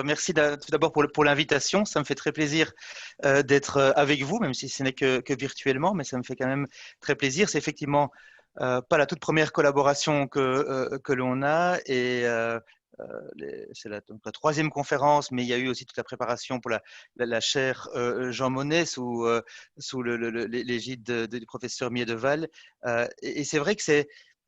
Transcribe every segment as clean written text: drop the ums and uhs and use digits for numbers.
Merci tout d'abord pour l'invitation. Ça me fait très plaisir d'être avec vous, même si ce n'est que virtuellement, mais ça me fait quand même très plaisir. C'est effectivement pas la toute première collaboration que l'on a et c'est donc la troisième conférence, mais il y a eu aussi toute la préparation pour la chaire Jean Monnet sous l'égide du professeur Miedeval. Et c'est vrai que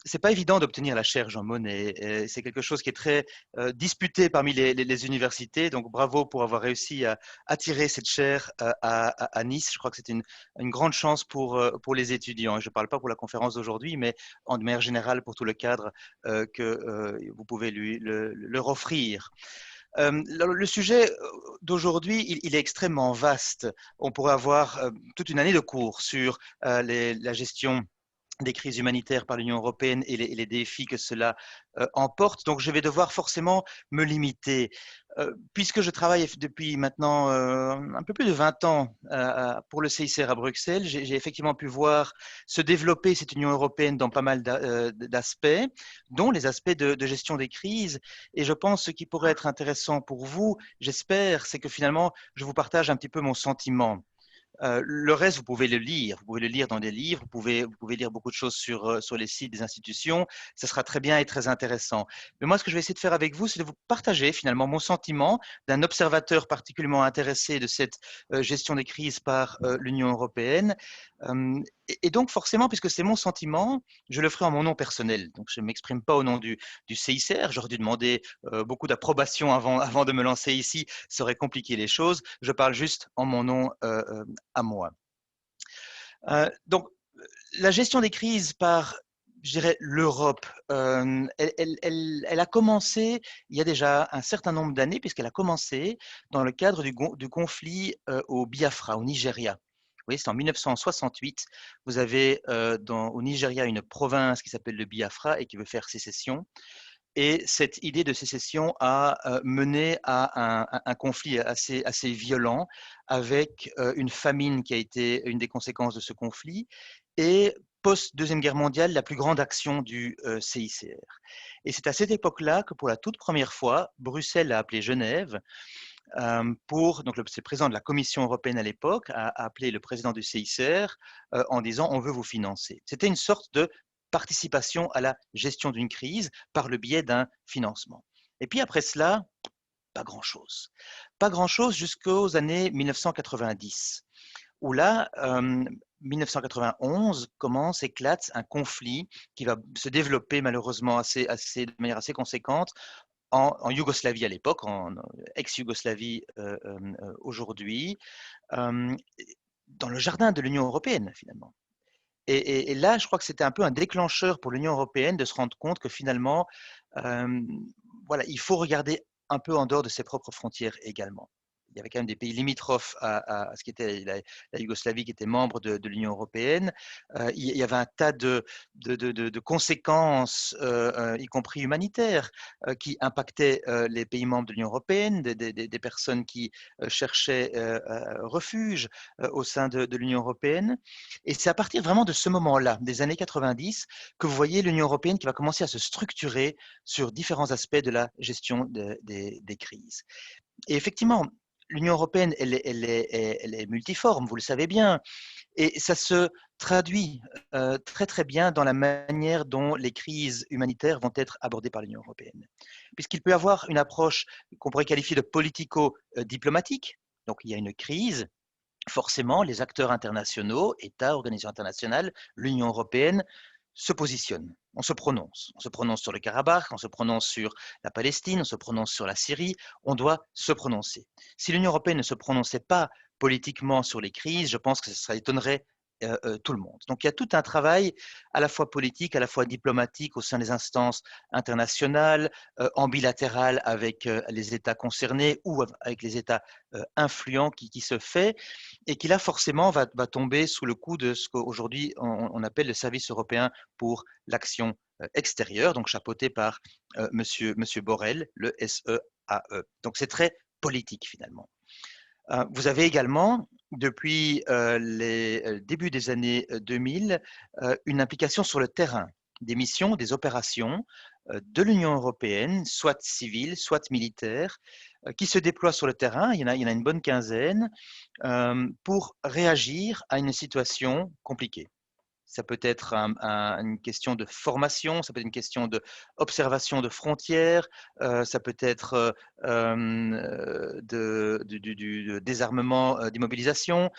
c'est pas évident d'obtenir la chaire Jean Monnet. C'est quelque chose qui est très disputé parmi les universités. Donc bravo pour avoir réussi à attirer cette chaire à Nice. Je crois que c'est une grande chance pour les étudiants. Je ne parle pas pour la conférence d'aujourd'hui, mais de manière générale pour tout le cadre que vous pouvez leur offrir. Le sujet d'aujourd'hui, il est extrêmement vaste. On pourrait avoir toute une année de cours sur la gestion des crises humanitaires par l'Union européenne et les défis que cela emporte. Donc, je vais devoir forcément me limiter. Puisque je travaille depuis maintenant un peu plus de 20 ans pour le CICR à Bruxelles, j'ai effectivement pu voir se développer cette Union européenne dans pas mal d'aspects, dont les aspects de gestion des crises. Et je pense ce qui pourrait être intéressant pour vous, j'espère, c'est que finalement, je vous partage un petit peu mon sentiment. Le reste, vous pouvez le lire. Vous pouvez le lire dans des livres. Vous pouvez lire beaucoup de choses sur les sites des institutions. Ce sera très bien et très intéressant. Mais moi, ce que je vais essayer de faire avec vous, c'est de vous partager finalement mon sentiment d'un observateur particulièrement intéressé de cette gestion des crises par l'Union européenne. Et donc, forcément, puisque c'est mon sentiment, je le ferai en mon nom personnel. Donc, je ne m'exprime pas au nom du CICR. J'aurais dû demander beaucoup d'approbation avant de me lancer ici. Ça aurait compliqué les choses. Je parle juste en mon nom à moi. Donc, la gestion des crises par, je dirais, l'Europe, elle a commencé il y a déjà un certain nombre d'années, puisqu'elle a commencé dans le cadre du conflit au Biafra, au Nigeria. Vous voyez, c'est en 1968. Vous avez au Nigeria une province qui s'appelle le Biafra et qui veut faire sécession. Et cette idée de sécession a mené à un conflit assez violent avec une famine qui a été une des conséquences de ce conflit et post-Deuxième Guerre mondiale, la plus grande action du CICR. Et c'est à cette époque-là que pour la toute première fois, Bruxelles a appelé Genève donc c'est le président de la Commission européenne à l'époque a appelé le président du CICR en disant on veut vous financer. C'était une sorte de participation à la gestion d'une crise par le biais d'un financement. Et puis après cela, pas grand-chose. Pas grand-chose jusqu'aux années 1990, où là, 1991 éclate un conflit qui va se développer malheureusement de manière assez conséquente en Yougoslavie à l'époque, en ex-Yougoslavie aujourd'hui, dans le jardin de l'Union européenne finalement. Et là, je crois que c'était un peu un déclencheur pour l'Union européenne de se rendre compte que finalement, voilà, il faut regarder un peu en dehors de ses propres frontières également. Il y avait quand même des pays limitrophes à ce qui était la Yougoslavie qui était membre de l'Union européenne. Il y avait un tas de conséquences, y compris humanitaires, qui impactaient les pays membres de l'Union européenne, des personnes qui cherchaient refuge au sein de l'Union européenne. Et c'est à partir vraiment de ce moment-là, des années 90, que vous voyez l'Union européenne qui va commencer à se structurer sur différents aspects de la gestion des crises. Et effectivement, l'Union européenne, elle est multiforme, vous le savez bien, et ça se traduit très très bien dans la manière dont les crises humanitaires vont être abordées par l'Union européenne. Puisqu'il peut y avoir une approche qu'on pourrait qualifier de politico-diplomatique, donc il y a une crise, forcément les acteurs internationaux, États, organisations internationales, l'Union européenne, se positionnent, on se prononce. On se prononce sur le Karabakh, on se prononce sur la Palestine, on se prononce sur la Syrie, on doit se prononcer. Si l'Union européenne ne se prononçait pas politiquement sur les crises, je pense que ça étonnerait tout le monde. Donc il y a tout un travail à la fois politique, à la fois diplomatique au sein des instances internationales, en bilatéral avec les États concernés ou avec les États influents qui se fait et qui là forcément va tomber sous le coup de ce qu'aujourd'hui on appelle le service européen pour l'action extérieure, donc chapeauté par monsieur Borrell, le SEAE. Donc c'est très politique finalement. Vous avez également, depuis les débuts des années 2000, une implication sur le terrain, des missions, des opérations de l'Union européenne, soit civiles, soit militaires, qui se déploient sur le terrain, il y en a une bonne quinzaine, pour réagir à une situation compliquée. Ça peut être une question de formation, ça peut être une question d'observation de frontières, ça peut être du désarmement, d'immobilisation,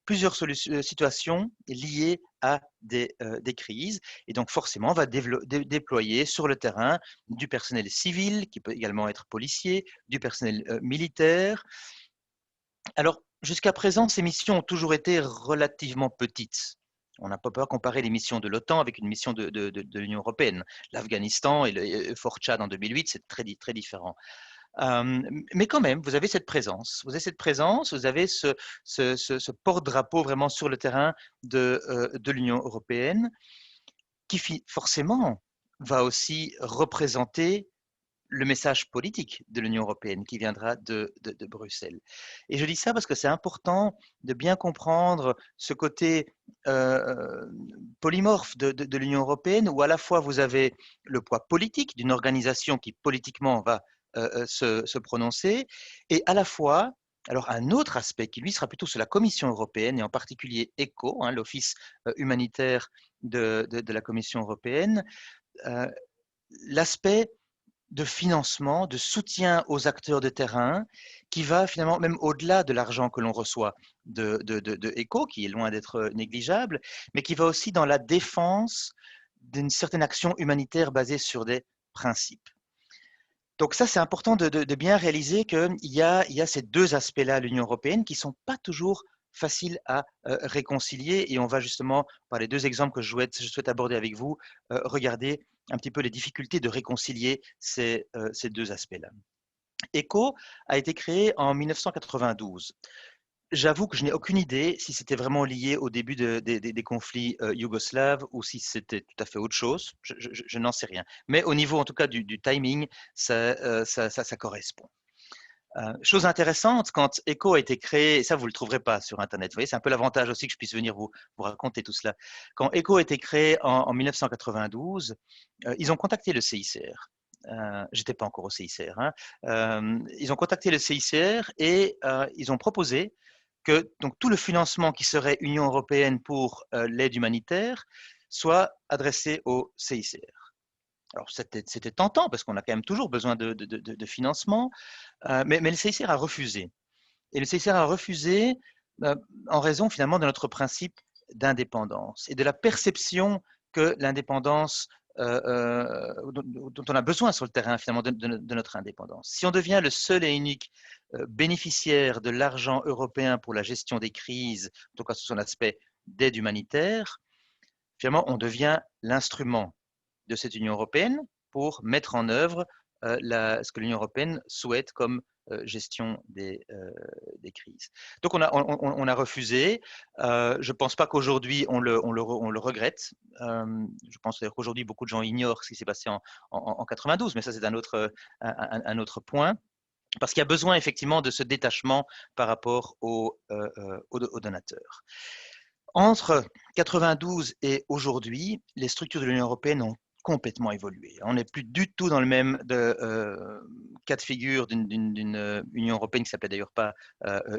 plusieurs situations liées à des crises. Et donc forcément, on va déployer sur le terrain du personnel civil, qui peut également être policier, du personnel militaire. Alors, jusqu'à présent, ces missions ont toujours été relativement petites. On n'a pas peur de comparer les missions de l'OTAN avec une mission de l'Union européenne. L'Afghanistan et le Fort Tchad en 2008, c'est très, très différent. Mais quand même, vous avez cette présence. Vous avez cette présence, vous avez ce porte-drapeau vraiment sur le terrain de l'Union européenne qui forcément va aussi représenter le message politique de l'Union européenne qui viendra de Bruxelles. Et je dis ça parce que c'est important de bien comprendre ce côté polymorphe de l'Union européenne, où à la fois vous avez le poids politique d'une organisation qui politiquement va se prononcer, et à la fois, alors un autre aspect qui lui sera plutôt sur la Commission européenne, et en particulier ECHO, hein, l'Office humanitaire de la Commission européenne, l'aspect de financement, de soutien aux acteurs de terrain, qui va finalement même au-delà de l'argent que l'on reçoit de ECHO, qui est loin d'être négligeable, mais qui va aussi dans la défense d'une certaine action humanitaire basée sur des principes. Donc ça, c'est important de bien réaliser qu'il y a ces deux aspects-là à l'Union européenne qui ne sont pas toujours faciles à réconcilier. Et on va justement, par les deux exemples que je souhaite aborder avec vous, regarder un petit peu les difficultés de réconcilier ces deux aspects-là. ECHO a été créé en 1992. J'avoue que je n'ai aucune idée si c'était vraiment lié au début des conflits yougoslaves ou si c'était tout à fait autre chose. Je n'en sais rien. Mais au niveau, en tout cas, du timing, ça correspond. Chose intéressante, quand ECHO a été créé, et ça vous ne le trouverez pas sur Internet, vous voyez, c'est un peu l'avantage aussi que je puisse venir vous raconter tout cela. Quand ECHO a été créé en 1992, ils ont contacté le CICR. J'étais pas encore au CICR. Hein. Ils ont contacté le CICR et ils ont proposé que donc, tout le financement qui serait Union européenne pour l'aide humanitaire soit adressé au CICR. Alors c'était tentant parce qu'on a quand même toujours besoin de financement, mais le CICR a refusé. Et le CICR a refusé en raison finalement de notre principe d'indépendance et de la perception que l'indépendance dont on a besoin sur le terrain finalement de notre indépendance. Si on devient le seul et unique bénéficiaire de l'argent européen pour la gestion des crises, en tout cas sur son aspect d'aide humanitaire, finalement on devient l'instrument de cette Union européenne pour mettre en œuvre ce que l'Union européenne souhaite comme gestion des crises. Donc on a refusé. Je ne pense pas qu'aujourd'hui on le regrette. Je pense d'ailleurs qu'aujourd'hui beaucoup de gens ignorent ce qui s'est passé en 92, mais ça c'est un autre point. Parce qu'il y a besoin effectivement de ce détachement par rapport aux donateurs. Entre 92 et aujourd'hui, les structures de l'Union européenne ont complètement évolué. On n'est plus du tout dans le même cas de figure d'une Union européenne qui ne s'appelait d'ailleurs pas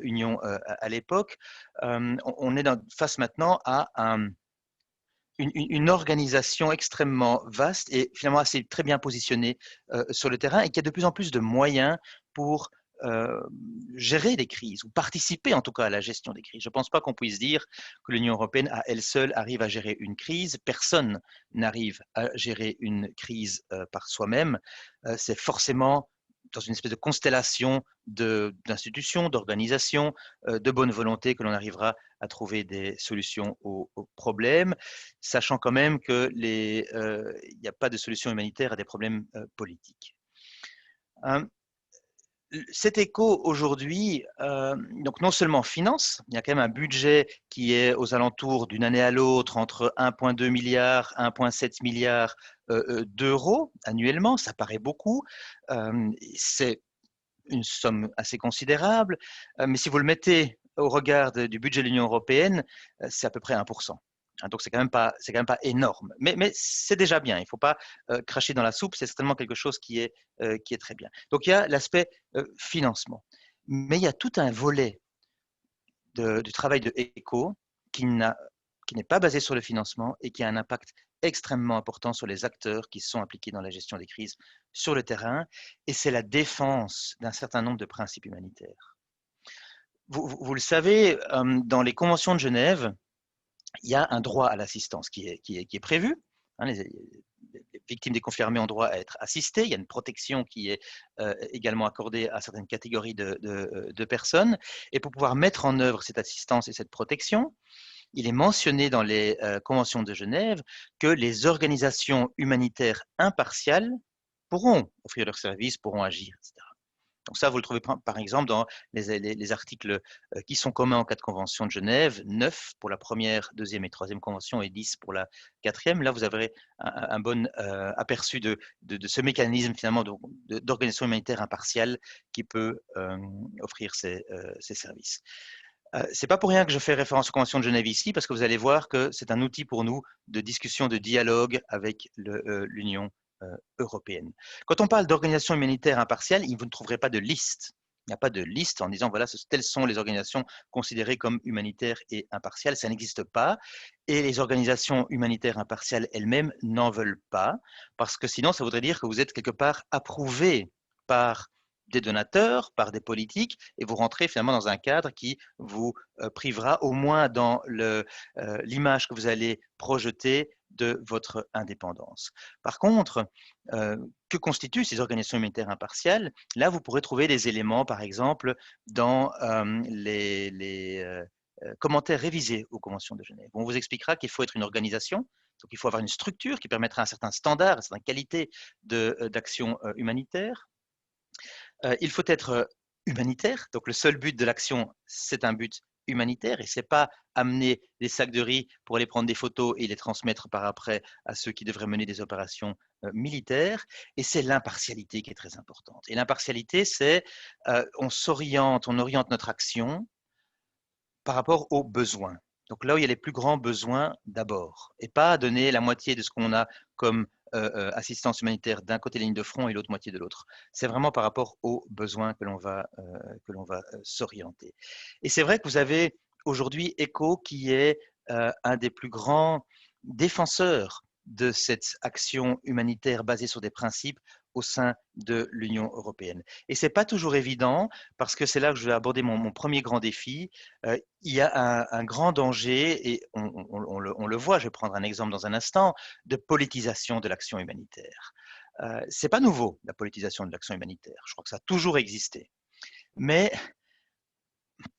Union à l'époque. On est face maintenant à une organisation extrêmement vaste et finalement assez très bien positionnée sur le terrain et qui a de plus en plus de moyens pour gérer des crises ou participer en tout cas à la gestion des crises. Je ne pense pas qu'on puisse dire que l'Union européenne à elle seule arrive à gérer une crise. Personne n'arrive à gérer une crise par soi-même. C'est forcément dans une espèce de constellation d'institutions, d'organisations, de bonne volonté que l'on arrivera à trouver des solutions aux problèmes, sachant quand même qu'il n'y a pas de solution humanitaire à des problèmes politiques. Cet ECHO aujourd'hui, donc non seulement finance, il y a quand même un budget qui est aux alentours d'une année à l'autre entre 1,2 milliard, 1,7 milliard d'euros annuellement, ça paraît beaucoup, c'est une somme assez considérable, mais si vous le mettez au regard du budget de l'Union européenne, c'est à peu près 1%. Hein, donc, c'est quand même pas énorme. Mais c'est déjà bien. Il ne faut pas cracher dans la soupe. C'est certainement quelque chose qui est très bien. Donc, il y a l'aspect financement. Mais il y a tout un volet du travail de ECHO qui n'est pas basé sur le financement et qui a un impact extrêmement important sur les acteurs qui sont impliqués dans la gestion des crises sur le terrain. Et c'est la défense d'un certain nombre de principes humanitaires. Vous le savez, dans les conventions de Genève, il y a un droit à l'assistance qui est prévu. Hein, les victimes des conflits armés ont droit à être assistées. Il y a une protection qui est également accordée à certaines catégories de personnes. Et pour pouvoir mettre en œuvre cette assistance et cette protection, il est mentionné dans les conventions de Genève que les organisations humanitaires impartiales pourront offrir leurs services, pourront agir, etc. Donc ça, vous le trouvez par exemple dans les articles qui sont communs en cas de convention de Genève, 9 pour la première, deuxième et troisième convention et 10 pour la quatrième. Là, vous avez un bon aperçu de ce mécanisme finalement d'organisation humanitaire impartiale qui peut offrir ces services. C'est pas pour rien que je fais référence aux conventions de Genève ici, parce que vous allez voir que c'est un outil pour nous de discussion, de dialogue avec l'Union européenne. Quand on parle d'organisation humanitaire impartiale, vous ne trouverez pas de liste. Il n'y a pas de liste en disant voilà, telles sont les organisations considérées comme humanitaires et impartiales. Ça n'existe pas. Et les organisations humanitaires impartiales elles-mêmes n'en veulent pas, parce que sinon, ça voudrait dire que vous êtes quelque part approuvé par des donateurs, par des politiques, et vous rentrez finalement dans un cadre qui vous privera au moins dans l'image que vous allez projeter de votre indépendance. Par contre, que constituent ces organisations humanitaires impartiales? Là, vous pourrez trouver des éléments, par exemple, dans les commentaires révisés aux conventions de Genève. On vous expliquera qu'il faut être une organisation, donc il faut avoir une structure qui permettra un certain standard, une certaine qualité d'action humanitaire. Il faut être humanitaire, donc le seul but de l'action, c'est un but humanitaire et c'est pas amener des sacs de riz pour aller prendre des photos et les transmettre par après à ceux qui devraient mener des opérations militaires. Et c'est l'impartialité qui est très importante. Et l'impartialité, c'est on oriente notre action par rapport aux besoins. Donc là où il y a les plus grands besoins d'abord, et pas donner la moitié de ce qu'on a comme assistance humanitaire d'un côté de la ligne de front et l'autre moitié de l'autre. C'est vraiment par rapport aux besoins que l'on va s'orienter. Et c'est vrai que vous avez aujourd'hui ECHO qui est un des plus grands défenseurs de cette action humanitaire basée sur des principes au sein de l'Union européenne. Et ce n'est pas toujours évident, parce que c'est là que je vais aborder mon premier grand défi. Il y a un grand danger, et on le voit, je vais prendre un exemple dans un instant, de politisation de l'action humanitaire. Ce n'est pas nouveau, la politisation de l'action humanitaire. Je crois que ça a toujours existé. Mais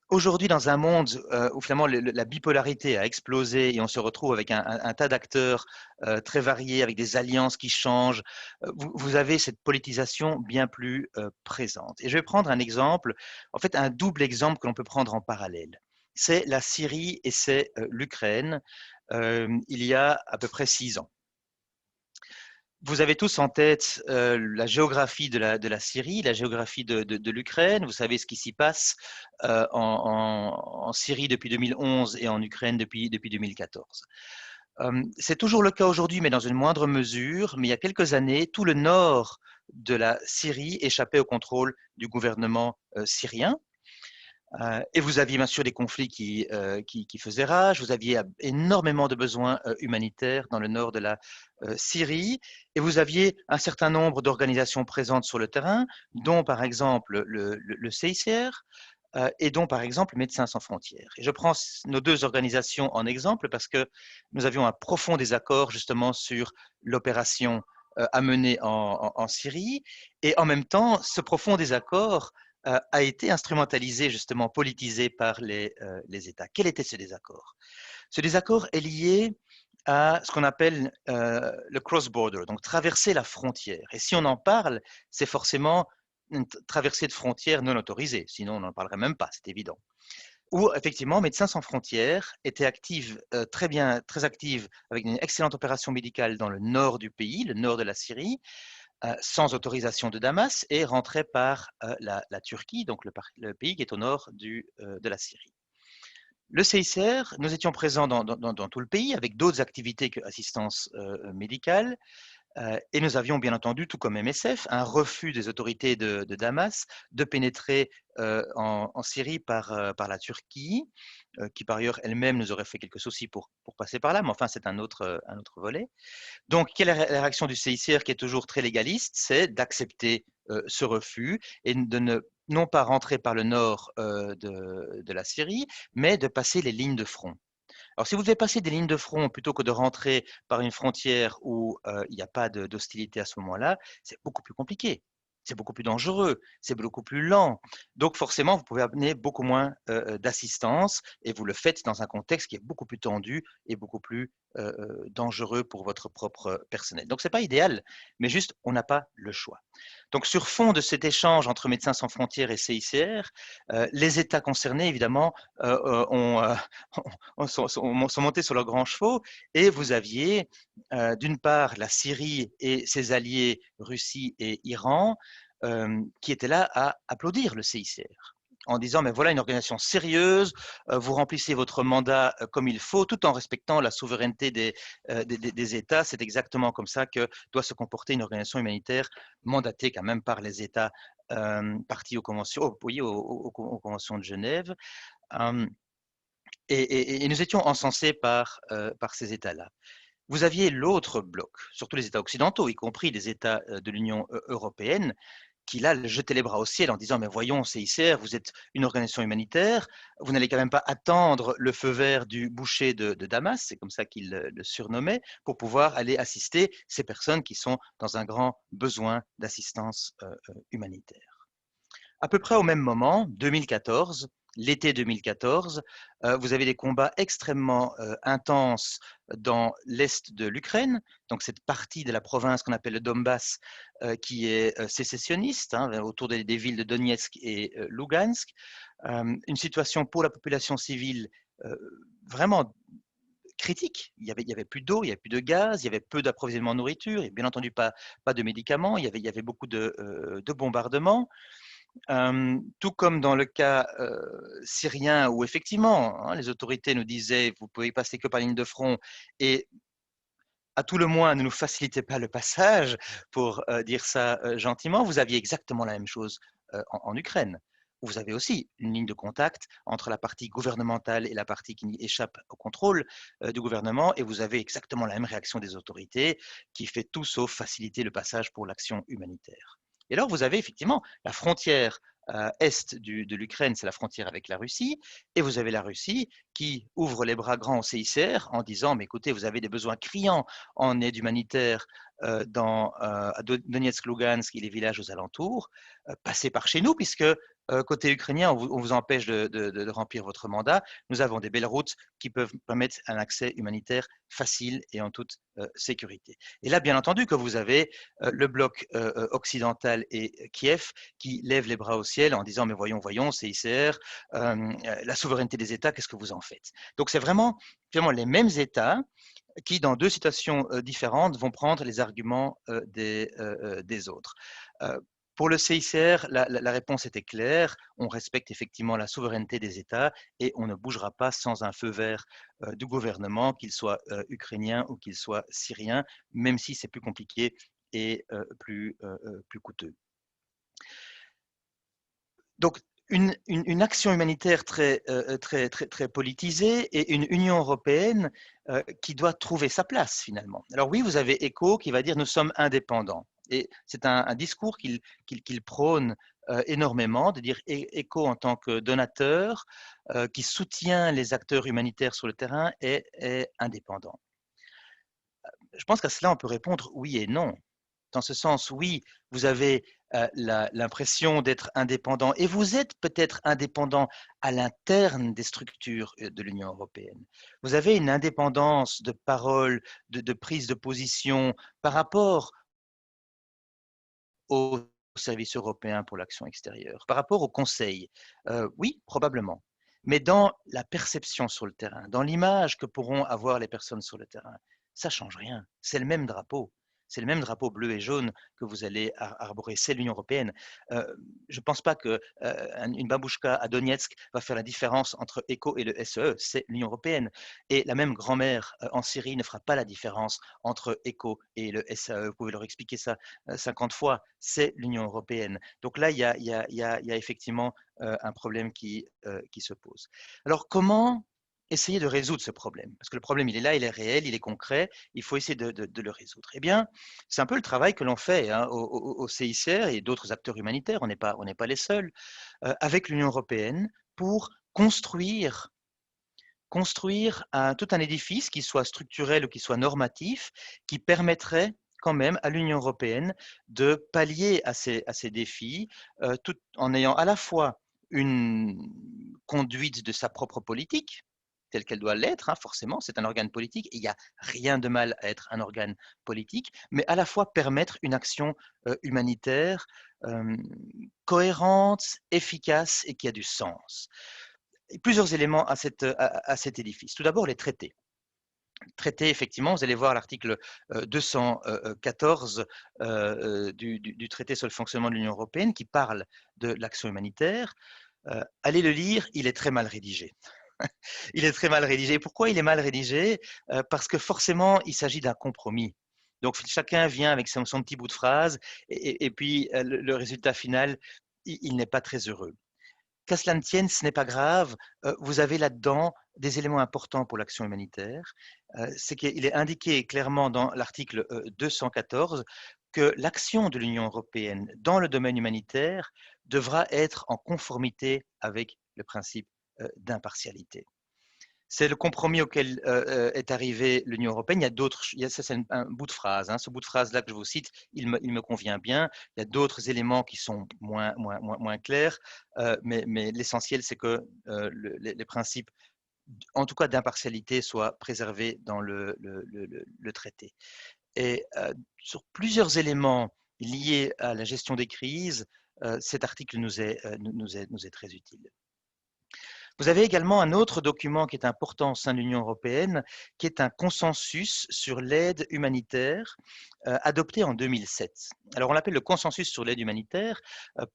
aujourd'hui, dans un monde où finalement la bipolarité a explosé et on se retrouve avec un tas d'acteurs très variés, avec des alliances qui changent, vous avez cette politisation bien plus présente. Et je vais prendre un exemple, en fait un double exemple que l'on peut prendre en parallèle. C'est la Syrie et c'est l'Ukraine, il y a à peu près 6 ans. Vous avez tous en tête la géographie de la Syrie, la géographie de l'Ukraine. Vous savez ce qui s'y passe en Syrie depuis 2011 et en Ukraine depuis 2014. C'est toujours le cas aujourd'hui, mais dans une moindre mesure. Mais il y a quelques années, tout le nord de la Syrie échappait au contrôle du gouvernement syrien. Et vous aviez bien sûr des conflits qui faisaient rage, vous aviez énormément de besoins humanitaires dans le nord de la Syrie, et vous aviez un certain nombre d'organisations présentes sur le terrain, dont par exemple le CICR, et dont par exemple Médecins sans frontières. Et je prends nos deux organisations en exemple parce que nous avions un profond désaccord justement sur l'opération à mener en Syrie, et en même temps, ce profond désaccord a été instrumentalisé, justement politisé par les États. Quel était ce désaccord? Ce désaccord est lié à ce qu'on appelle le cross-border, donc traverser la frontière. Et si on en parle, c'est forcément une traversée de frontières non autorisée, sinon on n'en parlerait même pas, c'est évident. Où effectivement, Médecins sans frontières était active, très active, avec une excellente opération médicale dans le nord du pays, le nord de la Syrie, sans autorisation de Damas, et rentrait par la Turquie, donc le pays qui est au nord de la Syrie. Le CICR, nous étions présents dans tout le pays avec d'autres activités que assistance médicale. Et nous avions bien entendu, tout comme MSF, un refus des autorités de Damas de pénétrer en Syrie par la Turquie, qui par ailleurs elle-même nous aurait fait quelques soucis pour passer par là, mais enfin c'est un autre volet. Donc quelle est la réaction du CICR qui est toujours très légaliste? C'est d'accepter ce refus et de non pas rentrer par le nord de la Syrie, mais de passer les lignes de front. Alors, si vous devez passer des lignes de front plutôt que de rentrer par une frontière où il n'y a pas d'hostilité à ce moment-là, c'est beaucoup plus compliqué. C'est beaucoup plus dangereux, c'est beaucoup plus lent. Donc, forcément, vous pouvez amener beaucoup moins d'assistance et vous le faites dans un contexte qui est beaucoup plus tendu et beaucoup plus dangereux pour votre propre personnel. Donc, ce n'est pas idéal, mais juste, on n'a pas le choix. Donc, sur fond de cet échange entre Médecins sans frontières et CICR, les États concernés, évidemment, sont montés sur leurs grands chevaux et vous aviez d'une part la Syrie et ses alliés Russie et Iran qui étaient là à applaudir le CICR en disant mais voilà une organisation sérieuse, vous remplissez votre mandat comme il faut tout en respectant la souveraineté des États. C'est exactement comme ça que doit se comporter une organisation humanitaire mandatée quand même par les États partis aux conventions, aux conventions de Genève. Et nous étions encensés par ces États-là. Vous aviez l'autre bloc, surtout les États occidentaux, y compris les États de l'Union européenne, qui là jetaient les bras au ciel en disant mais voyons CICR, vous êtes une organisation humanitaire, vous n'allez quand même pas attendre le feu vert du boucher de Damas, c'est comme ça qu'il le surnommait, pour pouvoir aller assister ces personnes qui sont dans un grand besoin d'assistance humanitaire. À peu près au même moment, 2014, l'été 2014, vous avez des combats extrêmement intenses dans l'est de l'Ukraine, donc cette partie de la province qu'on appelle le Donbass, qui est sécessionniste, hein, autour des villes de Donetsk et Lugansk. Une situation pour la population civile vraiment critique. Il y avait plus d'eau, il n'y avait plus de gaz, il y avait peu d'approvisionnement en nourriture, et bien entendu pas de médicaments, il y avait beaucoup de bombardements. Tout comme dans le cas syrien où effectivement les autorités nous disaient vous pouvez passer que par ligne de front et à tout le moins ne nous facilitez pas le passage pour dire ça gentiment, vous aviez exactement la même chose en Ukraine. Vous avez aussi une ligne de contact entre la partie gouvernementale et la partie qui échappe au contrôle du gouvernement et vous avez exactement la même réaction des autorités qui fait tout sauf faciliter le passage pour l'action humanitaire. Et alors, vous avez effectivement la frontière est de l'Ukraine, c'est la frontière avec la Russie, et vous avez la Russie qui ouvre les bras grands au CICR en disant, mais écoutez, vous avez des besoins criants en aide humanitaire à Donetsk, Lugansk et les villages aux alentours, passez par chez nous, puisque côté ukrainien, on vous empêche de remplir votre mandat. Nous avons des belles routes qui peuvent permettre un accès humanitaire facile et en toute sécurité. Et là, bien entendu, que vous avez le bloc occidental et Kiev qui lève les bras au ciel en disant mais voyons, voyons, CICR, la souveraineté des États, qu'est-ce que vous en faites? Donc c'est vraiment les mêmes États qui, dans deux situations différentes, vont prendre les arguments des autres. Pour le CICR, la réponse était claire. On respecte effectivement la souveraineté des États et on ne bougera pas sans un feu vert du gouvernement, qu'il soit ukrainien ou qu'il soit syrien, même si c'est plus compliqué et plus coûteux. Donc, une action humanitaire très politisée et une Union européenne qui doit trouver sa place finalement. Alors oui, vous avez ECHO qui va dire nous sommes indépendants. Et c'est un discours qu'il prône énormément, de dire ECHO en tant que donateur qui soutient les acteurs humanitaires sur le terrain est indépendant. Je pense qu'à cela, on peut répondre oui et non. Dans ce sens, oui, vous avez l'impression d'être indépendant et vous êtes peut-être indépendant à l'interne des structures de l'Union européenne. Vous avez une indépendance de parole, de prise de position par rapport au service européen pour l'action extérieure, par rapport au Conseil. Oui, probablement. Mais dans la perception sur le terrain, dans l'image que pourront avoir les personnes sur le terrain, ça ne change rien. C'est le même drapeau. c'est le même drapeau bleu et jaune que vous allez arborer, c'est l'Union européenne. Je ne pense pas qu'une babouchka à Donetsk va faire la différence entre ECHO et le SEE, c'est l'Union européenne. Et la même grand-mère en Syrie ne fera pas la différence entre ECHO et le SEE. Vous pouvez leur expliquer ça 50 fois, c'est l'Union européenne. Donc là, il y a effectivement un problème qui se pose. Alors, comment essayer de résoudre ce problème? Parce que le problème, il est là, il est réel, il est concret, il faut essayer de le résoudre. Eh bien, c'est un peu le travail que l'on fait au CICR et d'autres acteurs humanitaires, on n'est pas les seuls, avec l'Union européenne pour construire tout un édifice qui soit structurel ou qui soit normatif, qui permettrait quand même à l'Union européenne de pallier à ces défis, tout en ayant à la fois une conduite de sa propre politique, telle qu'elle doit l'être, forcément, c'est un organe politique, et il n'y a rien de mal à être un organe politique, mais à la fois permettre une action humanitaire cohérente, efficace et qui a du sens. Plusieurs éléments à cet édifice. Tout d'abord, les traités. Traités, effectivement, vous allez voir l'article 214 du traité sur le fonctionnement de l'Union européenne qui parle de l'action humanitaire. Allez le lire, il est très mal rédigé. Il est très mal rédigé. Pourquoi il est mal rédigé? Parce que forcément, il s'agit d'un compromis. Donc chacun vient avec son petit bout de phrase et puis le résultat final, il n'est pas très heureux. Qu'à cela ne tienne, ce n'est pas grave. Vous avez là-dedans des éléments importants pour l'action humanitaire. C'est qu'il est indiqué clairement dans l'article 214 que l'action de l'Union européenne dans le domaine humanitaire devra être en conformité avec le principe d'impartialité. C'est le compromis auquel est arrivée l'Union européenne. Il y a d'autres, ça c'est un bout de phrase. Ce bout de phrase-là que je vous cite, il me convient bien. Il y a d'autres éléments qui sont moins clairs, mais l'essentiel, c'est que les principes, en tout cas d'impartialité, soient préservés dans le traité. Et sur plusieurs éléments liés à la gestion des crises, cet article nous est très utile. Vous avez également un autre document qui est important au sein de l'Union européenne, qui est un consensus sur l'aide humanitaire adopté en 2007. Alors on l'appelle le consensus sur l'aide humanitaire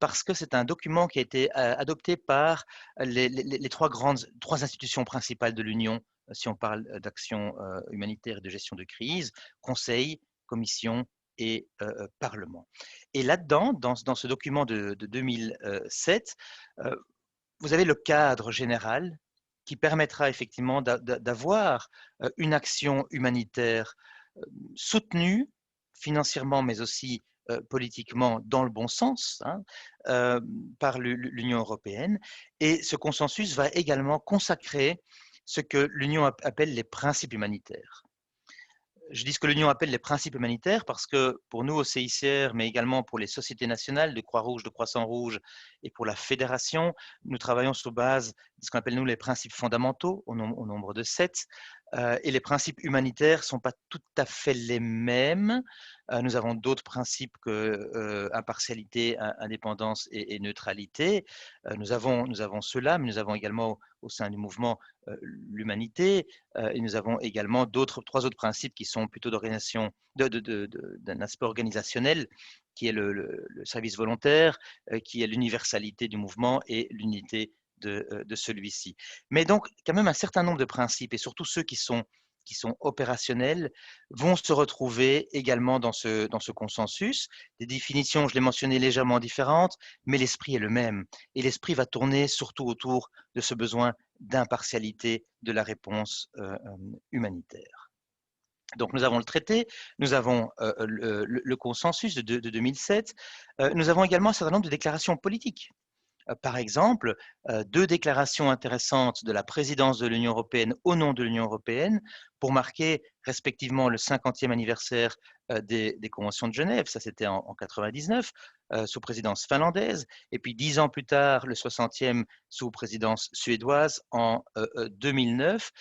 parce que c'est un document qui a été adopté par les trois institutions principales de l'Union, si on parle d'action humanitaire et de gestion de crise, Conseil, Commission et Parlement. Et là-dedans, dans ce document de 2007, vous avez le cadre général qui permettra effectivement d'avoir une action humanitaire soutenue financièrement, mais aussi politiquement dans le bon sens par l'Union européenne. Et ce consensus va également consacrer ce que l'Union appelle les principes humanitaires. Je dis ce que l'Union appelle les principes humanitaires parce que pour nous au CICR, mais également pour les sociétés nationales de Croix-Rouge, de Croissant-Rouge et pour la fédération, nous travaillons sur base de ce qu'on appelle nous les principes fondamentaux au nombre de 7. Et les principes humanitaires ne sont pas tout à fait les mêmes. Nous avons d'autres principes que impartialité, indépendance et neutralité. Nous avons ceux-là, mais nous avons également au sein du mouvement l'humanité, et nous avons également trois autres principes qui sont plutôt d'organisation, d'un aspect organisationnel, qui est le service volontaire, qui est l'universalité du mouvement et l'unité de celui-ci. Mais donc, quand même un certain nombre de principes, et surtout ceux qui sont opérationnels, vont se retrouver également dans ce consensus. Des définitions, je l'ai mentionné, légèrement différentes, mais l'esprit est le même. Et l'esprit va tourner surtout autour de ce besoin d'impartialité de la réponse humanitaire. Donc nous avons le traité, nous avons le consensus de 2007, nous avons également un certain nombre de déclarations politiques. Par exemple, deux déclarations intéressantes de la présidence de l'Union européenne au nom de l'Union européenne pour marquer respectivement le 50e anniversaire des conventions de Genève, ça c'était en 1999, sous présidence finlandaise, et puis 10 ans plus tard, le 60e sous présidence suédoise en 2009.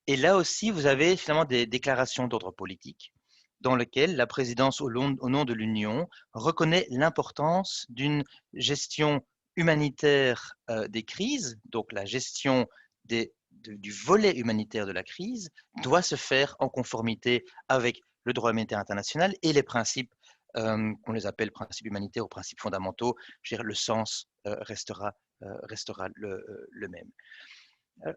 Et là aussi, vous avez finalement des déclarations d'ordre politique dans lesquelles la présidence au nom de l'Union reconnaît l'importance d'une gestion humanitaire des crises, donc la gestion du volet humanitaire de la crise, doit se faire en conformité avec le droit humanitaire international et les principes qu'on les appelle principes humanitaires ou principes fondamentaux. Je dirais, le sens restera le même.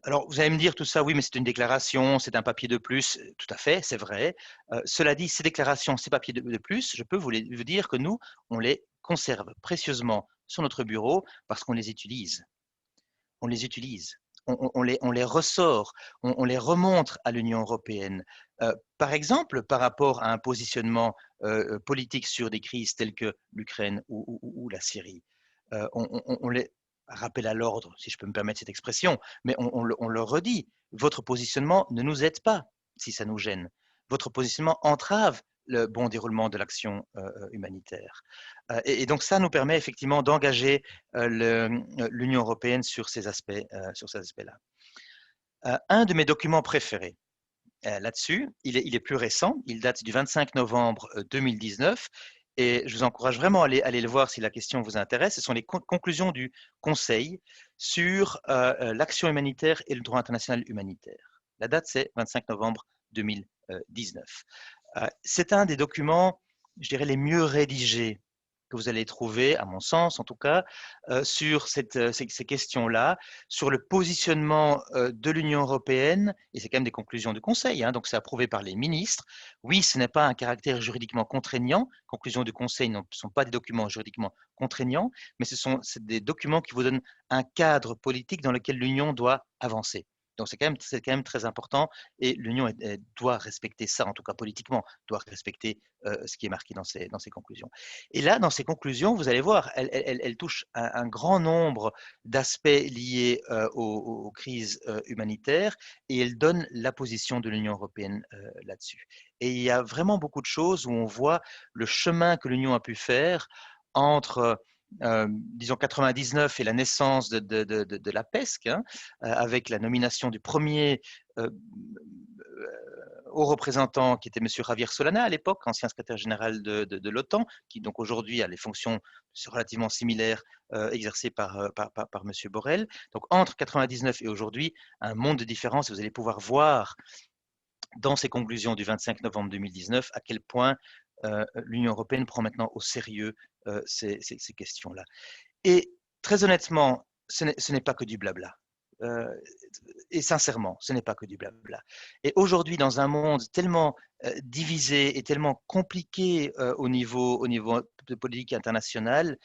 Alors, vous allez me dire tout ça, oui, mais c'est une déclaration, c'est un papier de plus. Tout à fait, c'est vrai. Cela dit, ces déclarations, ces papiers de plus, je peux vous dire que nous, on les conserve précieusement sur notre bureau parce qu'on les utilise. On les utilise. On les ressort, on les remontre à l'Union européenne. Par exemple, par rapport à un positionnement politique sur des crises telles que l'Ukraine ou la Syrie. On les rappelle à l'ordre, si je peux me permettre cette expression, mais on le redit. Votre positionnement ne nous aide pas si ça nous gêne. Votre positionnement entrave le bon déroulement de l'action humanitaire. Et donc ça nous permet effectivement d'engager l'Union européenne sur ces aspects-là. Un de mes documents préférés là-dessus, il est plus récent, il date du 25 novembre 2019, et je vous encourage vraiment à aller le voir si la question vous intéresse. Ce sont les conclusions du Conseil sur l'action humanitaire et le droit international humanitaire. La date, c'est 25 novembre 2019. C'est un des documents, je dirais, les mieux rédigés que vous allez trouver, à mon sens en tout cas, sur ces questions-là, sur le positionnement de l'Union européenne, et c'est quand même des conclusions du Conseil, hein, donc c'est approuvé par les ministres. Oui, ce n'est pas un caractère juridiquement contraignant, les conclusions du Conseil ne sont pas des documents juridiquement contraignants, mais c'est des documents qui vous donnent un cadre politique dans lequel l'Union doit avancer. Donc c'est quand même très important et l'Union doit respecter ça, en tout cas politiquement, doit respecter ce qui est marqué dans ces conclusions. Et là, dans ces conclusions, vous allez voir, elle touche un grand nombre d'aspects liés aux crises humanitaires et elle donne la position de l'Union européenne là-dessus. Et il y a vraiment beaucoup de choses où on voit le chemin que l'Union a pu faire entre disons 99 et la naissance de la PESC, hein, avec la nomination du premier haut représentant qui était M. Javier Solana à l'époque, ancien secrétaire général de l'OTAN, qui donc aujourd'hui a les fonctions relativement similaires exercées par M. Borrell. Donc entre 99 et aujourd'hui, un monde de différence, et vous allez pouvoir voir dans ces conclusions du 25 novembre 2019 à quel point l'Union européenne prend maintenant au sérieux ces questions-là. Et très honnêtement, ce n'est pas que du blabla. Et sincèrement, ce n'est pas que du blabla. Et aujourd'hui, dans un monde tellement divisé et tellement compliqué au niveau de politique internationale,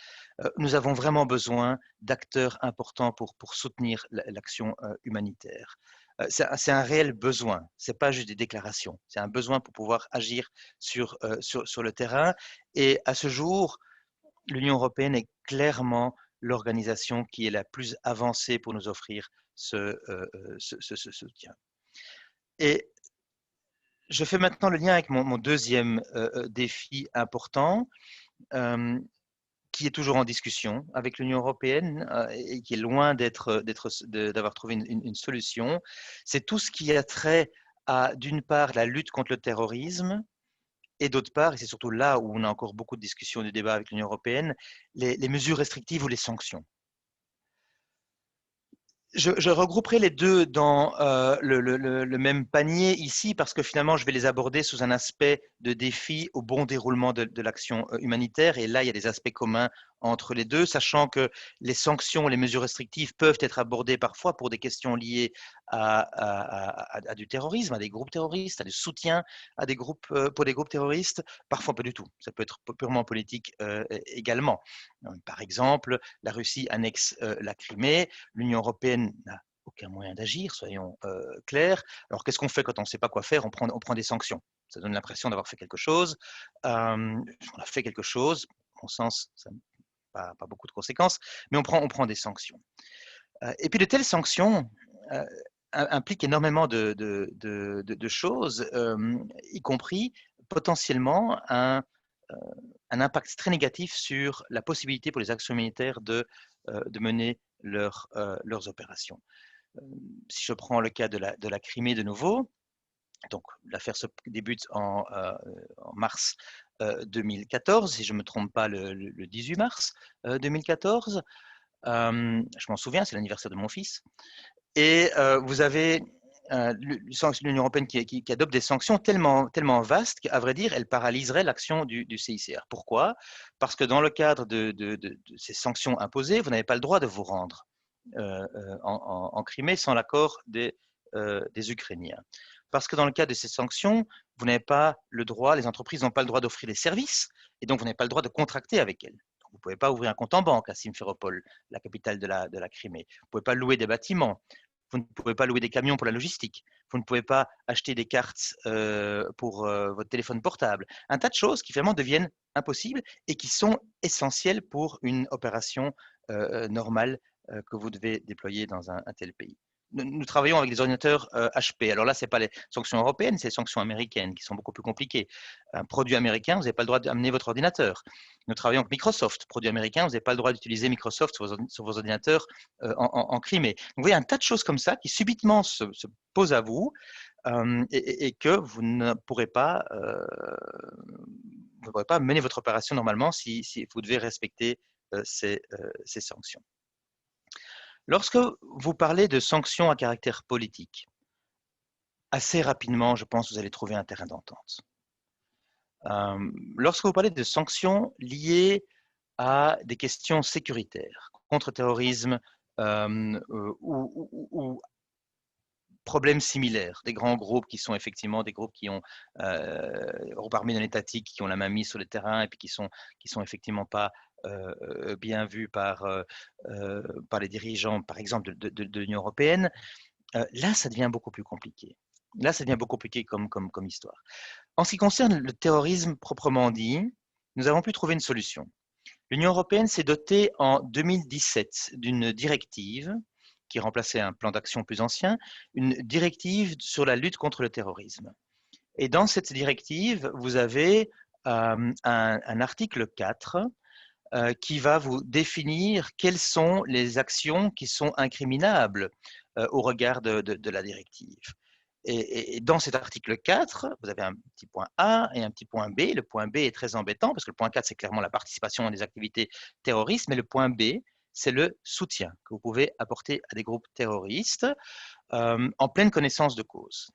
nous avons vraiment besoin d'acteurs importants pour soutenir l'action humanitaire. C'est un réel besoin, ce n'est pas juste des déclarations, c'est un besoin pour pouvoir agir sur le terrain. Et à ce jour, l'Union européenne est clairement l'organisation qui est la plus avancée pour nous offrir ce soutien. Et je fais maintenant le lien avec mon deuxième défi important, qui est toujours en discussion avec l'Union européenne et qui est loin d'avoir trouvé une solution. C'est tout ce qui a trait à, d'une part, la lutte contre le terrorisme, et d'autre part, et c'est surtout là où on a encore beaucoup de discussions et de débats avec l'Union européenne, les mesures restrictives ou les sanctions. Je regrouperai les deux dans le même panier ici parce que finalement, je vais les aborder sous un aspect de défi au bon déroulement de l'action humanitaire. Et là, il y a des aspects communs entre les deux, sachant que les sanctions, les mesures restrictives peuvent être abordées parfois pour des questions liées à du terrorisme, à des groupes terroristes, à du soutien à des groupes, pour des groupes terroristes, parfois pas du tout. Ça peut être purement politique également. Par exemple, la Russie annexe la Crimée, l'Union européenne n'a aucun moyen d'agir, soyons clairs. Alors qu'est-ce qu'on fait quand on ne sait pas quoi faire? On prend des sanctions. Ça donne l'impression d'avoir fait quelque chose. On a fait quelque chose, à mon sens, ça n'a pas beaucoup de conséquences, mais on prend des sanctions. Et puis de telles sanctions impliquent énormément de choses, y compris potentiellement un impact très négatif sur la possibilité pour les actions militaires de mener leurs opérations. Si je prends le cas de la Crimée de nouveau, donc l'affaire se débute en mars 2014, si je ne me trompe pas, le 18 mars 2014. Je m'en souviens, c'est l'anniversaire de mon fils. Et vous avez l'Union européenne qui adopte des sanctions tellement vastes qu'à vrai dire, elle paralyserait l'action du CICR. Pourquoi? Parce que dans le cadre de ces sanctions imposées, vous n'avez pas le droit de vous rendre en Crimée sans l'accord des Ukrainiens. Parce que dans le cadre de ces sanctions, vous n'avez pas le droit, les entreprises n'ont pas le droit d'offrir des services, et donc vous n'avez pas le droit de contracter avec elles. Donc, vous ne pouvez pas ouvrir un compte en banque à Simferopol, la capitale de la Crimée. Vous ne pouvez pas louer des bâtiments. Vous ne pouvez pas louer des camions pour la logistique. Vous ne pouvez pas acheter des cartes pour votre téléphone portable. Un tas de choses qui finalement deviennent impossibles et qui sont essentielles pour une opération normale que vous devez déployer dans un tel pays. Nous travaillons avec des ordinateurs HP. Alors là, ce n'est pas les sanctions européennes, c'est les sanctions américaines qui sont beaucoup plus compliquées. Un produit américain, vous n'avez pas le droit d'amener votre ordinateur. Nous travaillons avec Microsoft. Produit américain, vous n'avez pas le droit d'utiliser Microsoft sur vos ordinateurs en Crimée. Donc, vous voyez un tas de choses comme ça qui subitement se posent à vous et que vous ne pourrez pas mener votre opération normalement si vous devez respecter ces sanctions. Lorsque vous parlez de sanctions à caractère politique, assez rapidement, je pense que vous allez trouver un terrain d'entente. Lorsque vous parlez de sanctions liées à des questions sécuritaires, contre-terrorisme ou problèmes similaires, des grands groupes qui sont effectivement des groupes qui ont groupes armés non étatiques qui ont la main mise sur le terrain et puis qui sont effectivement pas bien vus par les dirigeants, par exemple, de l'Union européenne, là, ça devient beaucoup plus compliqué. Là, ça devient beaucoup plus compliqué comme histoire. En ce qui concerne le terrorisme proprement dit, nous avons pu trouver une solution. L'Union européenne s'est dotée en 2017 d'une directive qui remplaçait un plan d'action plus ancien, une directive sur la lutte contre le terrorisme. Et dans cette directive, vous avez un article 4 qui va vous définir quelles sont les actions qui sont incriminables au regard de la directive. Et dans cet article 4, vous avez un petit point A et un petit point B. Le point B est très embêtant parce que le point 4, c'est clairement la participation à des activités terroristes, mais le point B, c'est le soutien que vous pouvez apporter à des groupes terroristes en pleine connaissance de cause.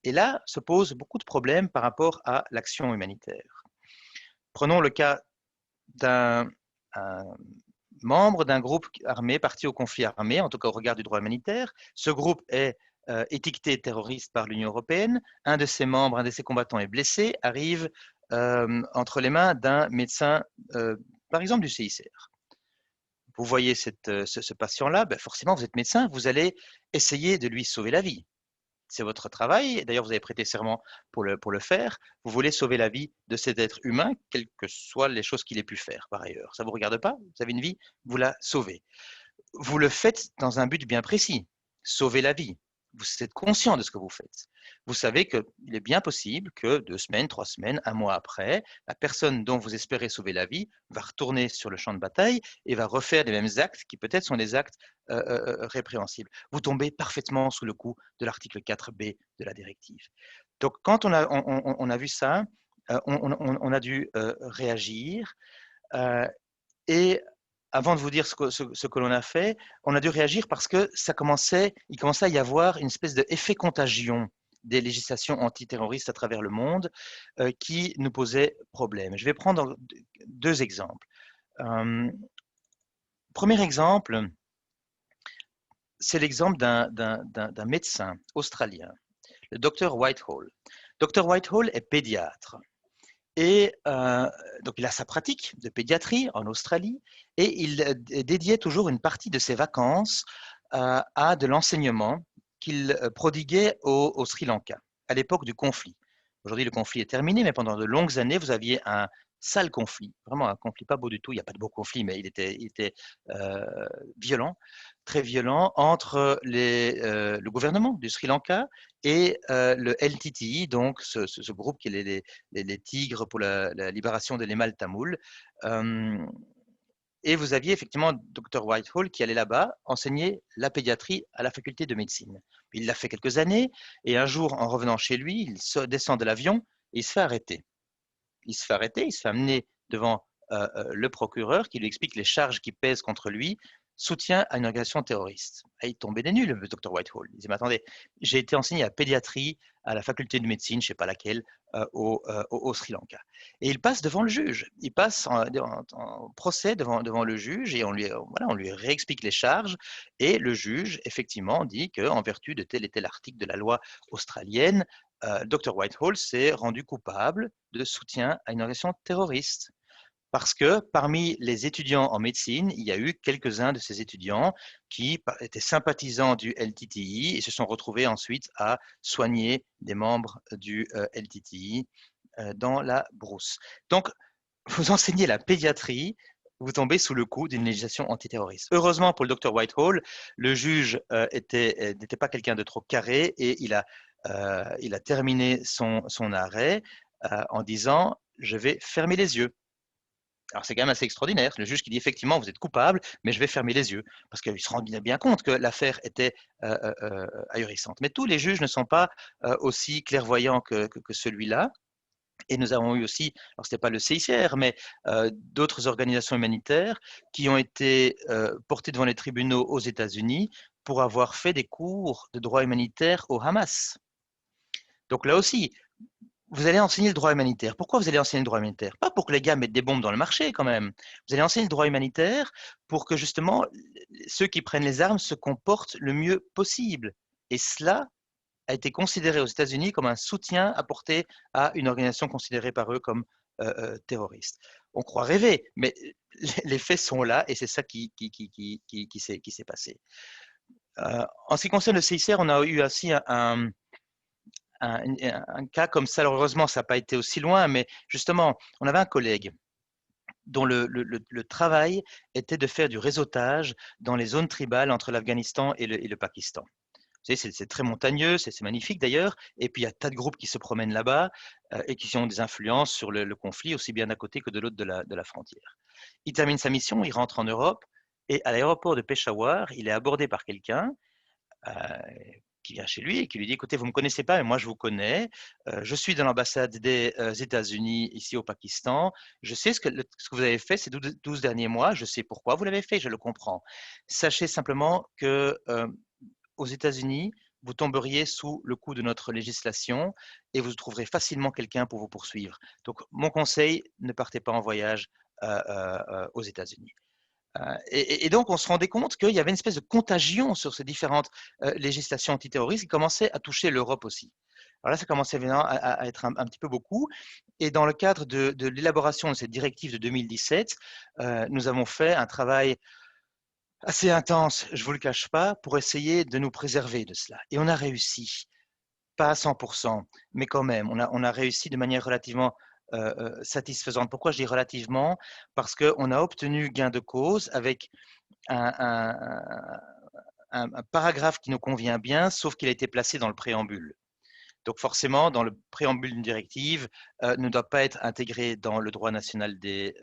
Et là se posent beaucoup de problèmes par rapport à l'action humanitaire. Prenons le cas d'un membre d'un groupe armé parti au conflit armé, en tout cas au regard du droit humanitaire. Ce groupe est étiqueté terroriste par l'Union européenne. Un de ses membres, un de ses combattants est blessé, arrive entre les mains d'un médecin, par exemple du CICR. Vous voyez ce patient-là, ben forcément vous êtes médecin, vous allez essayer de lui sauver la vie. C'est votre travail, d'ailleurs vous avez prêté serment pour le faire, vous voulez sauver la vie de cet être humain, quelles que soient les choses qu'il ait pu faire par ailleurs. Ça ne vous regarde pas, vous avez une vie, vous la sauvez. Vous le faites dans un but bien précis, sauver la vie. Vous êtes conscient de ce que vous faites. Vous savez qu'il est bien possible que 2 semaines, 3 semaines, 1 mois après, la personne dont vous espérez sauver la vie va retourner sur le champ de bataille et va refaire les mêmes actes qui peut-être sont des actes répréhensibles. Vous tombez parfaitement sous le coup de l'article 4B de la directive. Donc quand on a vu ça, on a dû réagir et avant de vous dire ce que l'on a fait, on a dû réagir parce que il commençait à y avoir une espèce d'effet contagion des législations antiterroristes à travers le monde qui nous posait problème. Je vais prendre 2 exemples. Premier exemple, c'est l'exemple d'un médecin australien, le Dr Whitehall. Dr Whitehall est pédiatre. Et donc, il a sa pratique de pédiatrie en Australie et il dédiait toujours une partie de ses vacances à de l'enseignement qu'il prodiguait au Sri Lanka, à l'époque du conflit. Aujourd'hui, le conflit est terminé, mais pendant de longues années, vous aviez un sale conflit, vraiment un conflit pas beau du tout, il n'y a pas de beau conflit, mais il était violent, très violent, entre le gouvernement du Sri Lanka et le LTTE, donc ce groupe qui est les Tigres pour la libération de l'Emal Tamoul. Et vous aviez effectivement Dr Whitehall qui allait là-bas enseigner la pédiatrie à la faculté de médecine. Il l'a fait quelques années et un jour, en revenant chez lui, il descend de l'avion et il se fait arrêter. Il se fait amener devant le procureur qui lui explique les charges qui pèsent contre lui soutien à une organisation terroriste. Et il tombait des nues, le Dr Whitehall. Il disait, mais attendez, j'ai été enseigné à la pédiatrie à la faculté de médecine, je ne sais pas laquelle, au Sri Lanka. Et il passe devant le juge. Il passe en procès devant le juge et on lui réexplique les charges. Et le juge, effectivement, dit qu'en vertu de tel et tel article de la loi australienne, Dr Whitehall s'est rendu coupable de soutien à une organisation terroriste. Parce que parmi les étudiants en médecine, il y a eu quelques-uns de ces étudiants qui étaient sympathisants du LTTI et se sont retrouvés ensuite à soigner des membres du LTTI dans la brousse. Donc, vous enseignez la pédiatrie, vous tombez sous le coup d'une législation antiterroriste. Heureusement pour le Dr Whitehall, le juge n'était pas quelqu'un de trop carré et il a terminé son arrêt en disant « je vais fermer les yeux ». Alors c'est quand même assez extraordinaire, le juge qui dit effectivement vous êtes coupable, mais je vais fermer les yeux, parce qu'il se rend bien compte que l'affaire était ahurissante. Mais tous les juges ne sont pas aussi clairvoyants que celui-là. Et nous avons eu aussi, alors ce n'était pas le CICR, mais d'autres organisations humanitaires qui ont été portées devant les tribunaux aux États-Unis pour avoir fait des cours de droit humanitaire au Hamas. Donc là aussi, vous allez enseigner le droit humanitaire. Pourquoi vous allez enseigner le droit humanitaire? Pas pour que les gars mettent des bombes dans le marché quand même. Vous allez enseigner le droit humanitaire pour que justement ceux qui prennent les armes se comportent le mieux possible. Et cela a été considéré aux États-Unis comme un soutien apporté à une organisation considérée par eux comme terroriste. On croit rêver, mais les faits sont là et c'est ça qui s'est passé. En ce qui concerne le CICR, on a eu aussi un cas comme ça. Alors heureusement, ça n'a pas été aussi loin, mais justement, on avait un collègue dont le travail était de faire du réseautage dans les zones tribales entre l'Afghanistan et le Pakistan. Vous savez, c'est très montagneux, c'est magnifique d'ailleurs, et puis il y a tas de groupes qui se promènent là-bas et qui ont des influences sur le conflit, aussi bien d'un côté que de l'autre de la frontière. Il termine sa mission, il rentre en Europe, et à l'aéroport de Peshawar, il est abordé par quelqu'un qui vient chez lui et qui lui dit, écoutez, vous ne me connaissez pas, mais moi je vous connais, je suis dans l'ambassade des États-Unis ici au Pakistan, je sais ce que vous avez fait ces 12 derniers mois, je sais pourquoi vous l'avez fait, je le comprends. Sachez simplement que aux États-Unis, vous tomberiez sous le coup de notre législation et vous trouverez facilement quelqu'un pour vous poursuivre. Donc, mon conseil, ne partez pas en voyage aux États-Unis. Et donc, on se rendait compte qu'il y avait une espèce de contagion sur ces différentes législations antiterroristes qui commençaient à toucher l'Europe aussi. Alors là, ça commençait vraiment à être un petit peu beaucoup. Et dans le cadre de l'élaboration de cette directive de 2017, nous avons fait un travail assez intense, je ne vous le cache pas, pour essayer de nous préserver de cela. Et on a réussi, pas à 100%, mais quand même, on a réussi de manière relativement satisfaisante. Pourquoi je dis relativement? Parce qu'on a obtenu gain de cause avec un, un, un paragraphe qui nous convient bien, sauf qu'il a été placé dans le préambule. Donc forcément, dans le préambule d'une directive, ne doit pas être intégré dans le droit national des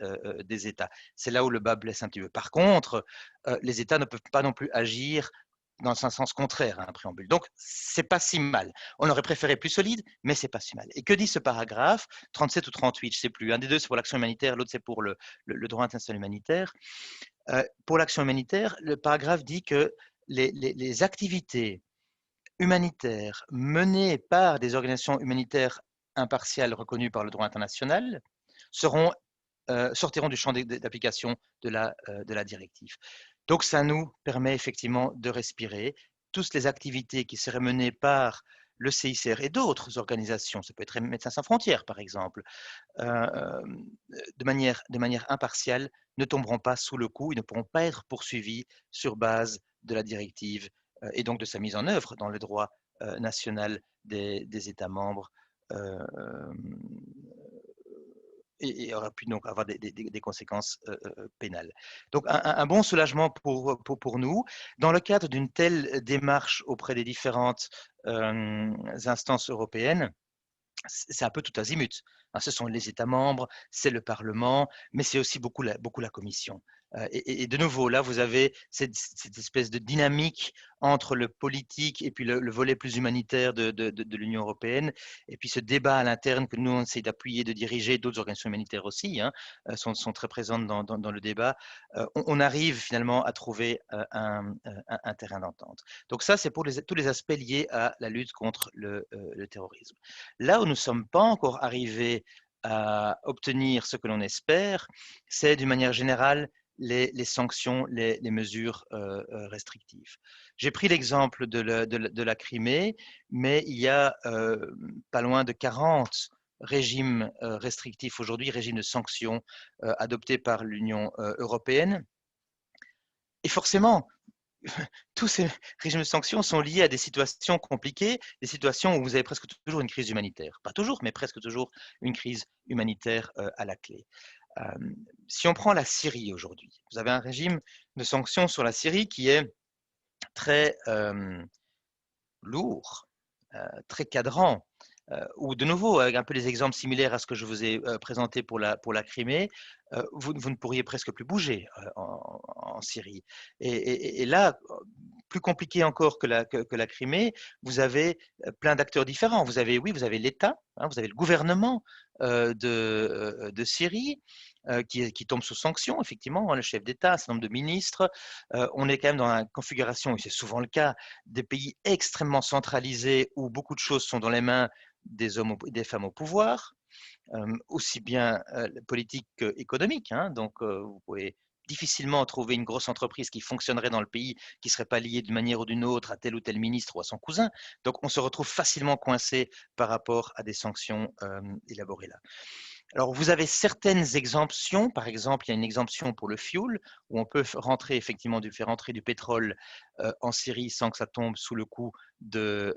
États. C'est là où le bas blesse un petit peu. Par contre, les États ne peuvent pas non plus agir dans un sens contraire à un préambule. Donc, c'est pas si mal. On aurait préféré plus solide, mais c'est pas si mal. Et que dit ce paragraphe 37 ou 38, je ne sais plus. Un des deux, c'est pour l'action humanitaire, l'autre, c'est pour le droit international humanitaire. Pour l'action humanitaire, le paragraphe dit que les activités humanitaires menées par des organisations humanitaires impartiales reconnues par le droit international sortiront du champ d'application de la directive. Donc ça nous permet effectivement de respirer. Toutes les activités qui seraient menées par le CICR et d'autres organisations, ça peut être Médecins sans frontières par exemple, de manière impartiale, ne tomberont pas sous le coup et ne pourront pas être poursuivis sur base de la directive et donc de sa mise en œuvre dans le droit national des États membres et aura pu donc avoir des conséquences pénales. Donc un bon soulagement pour nous. Dans le cadre d'une telle démarche auprès des différentes instances européennes, c'est un peu tout azimut. Ce sont les États membres, c'est le Parlement, mais c'est aussi beaucoup la Commission. Et de nouveau, là, vous avez cette espèce de dynamique entre le politique et puis le volet plus humanitaire de l'Union européenne, et puis ce débat à l'interne que nous, on essaie d'appuyer, de diriger, d'autres organisations humanitaires aussi hein, sont très présentes dans le débat. On arrive finalement à trouver un terrain d'entente. Donc ça, c'est pour tous les aspects liés à la lutte contre le terrorisme. Là où nous ne sommes pas encore arrivés à obtenir ce que l'on espère, c'est d'une manière générale les sanctions, les mesures restrictives. J'ai pris l'exemple de la Crimée, mais il y a pas loin de 40 régimes restrictifs aujourd'hui, régimes de sanctions adoptés par l'Union européenne. Et forcément, tous ces régimes de sanctions sont liés à des situations compliquées, des situations où vous avez presque toujours une crise humanitaire. Pas toujours, mais presque toujours une crise humanitaire à la clé. Si on prend la Syrie aujourd'hui, vous avez un régime de sanctions sur la Syrie qui est très lourd, très cadrant, ou de nouveau, avec un peu les exemples similaires à ce que je vous ai présenté pour la Crimée, vous ne pourriez presque plus bouger en Syrie. Et là, plus compliqué encore que la Crimée, vous avez plein d'acteurs différents. Vous avez l'État, hein, vous avez le gouvernement de Syrie, qui tombe sous sanction, effectivement, hein, le chef d'État, un certain nombre de ministres. On est quand même dans une configuration, et c'est souvent le cas, des pays extrêmement centralisés où beaucoup de choses sont dans les mains des hommes et des femmes au pouvoir, aussi bien politique qu'économique. Hein, donc, vous pouvez difficilement trouver une grosse entreprise qui fonctionnerait dans le pays, qui ne serait pas liée d'une manière ou d'une autre à tel ou tel ministre ou à son cousin. Donc, on se retrouve facilement coincé par rapport à des sanctions élaborées là. Alors, vous avez certaines exemptions. Par exemple, il y a une exemption pour le fuel, où on peut rentrer effectivement faire rentrer du pétrole en Syrie sans que ça tombe sous le coup des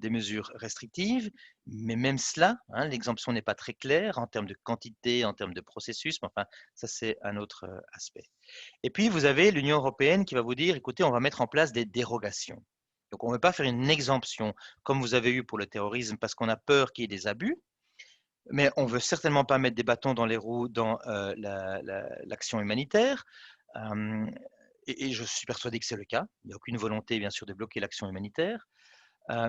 mesures restrictives. Mais même cela, hein, l'exemption n'est pas très claire en termes de quantité, en termes de processus. Mais enfin, ça, c'est un autre aspect. Et puis, vous avez l'Union européenne qui va vous dire, écoutez, on va mettre en place des dérogations. Donc, on ne veut pas faire une exemption comme vous avez eu pour le terrorisme parce qu'on a peur qu'il y ait des abus. Mais on ne veut certainement pas mettre des bâtons dans les roues dans l'action humanitaire. Et je suis persuadé que c'est le cas. Il n'y a aucune volonté, bien sûr, de bloquer l'action humanitaire.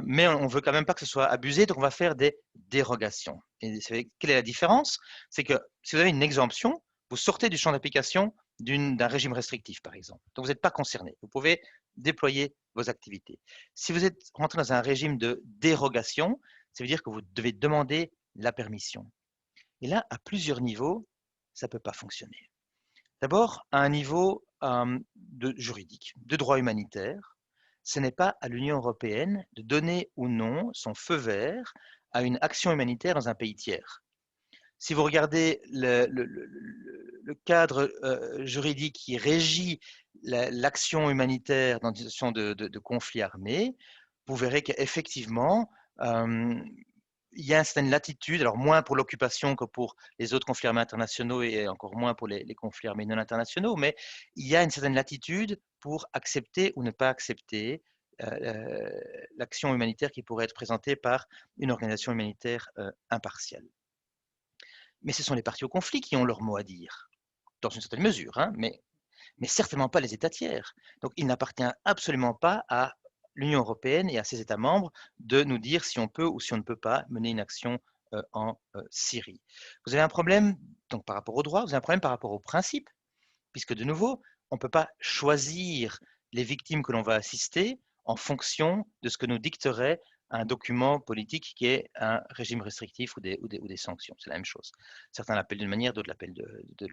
Mais on ne veut quand même pas que ce soit abusé, donc on va faire des dérogations. Et quelle est la différence? C'est que si vous avez une exemption, vous sortez du champ d'application d'un régime restrictif, par exemple. Donc vous n'êtes pas concerné. Vous pouvez déployer vos activités. Si vous êtes rentré dans un régime de dérogation, ça veut dire que vous devez demander la permission. Et là, à plusieurs niveaux, ça ne peut pas fonctionner. D'abord, à un niveau juridique, de droit humanitaire, ce n'est pas à l'Union européenne de donner ou non son feu vert à une action humanitaire dans un pays tiers. Si vous regardez le cadre juridique qui régit l'action humanitaire dans une situation de conflit armé, vous verrez qu'effectivement, il y a une certaine latitude, alors moins pour l'occupation que pour les autres conflits armés internationaux et encore moins pour les conflits armés non internationaux, mais il y a une certaine latitude pour accepter ou ne pas accepter l'action humanitaire qui pourrait être présentée par une organisation humanitaire impartiale. Mais ce sont les parties au conflit qui ont leur mot à dire, dans une certaine mesure, hein, mais certainement pas les États tiers. Donc il n'appartient absolument pas à l'Union européenne et à ses États membres de nous dire si on peut ou si on ne peut pas mener une action en Syrie. Vous avez un problème donc par rapport au droit, vous avez un problème par rapport au principe, puisque de nouveau, on ne peut pas choisir les victimes que l'on va assister en fonction de ce que nous dicterait un document politique qui est un régime restrictif ou des sanctions. C'est la même chose. Certains l'appellent d'une manière, d'autres l'appellent de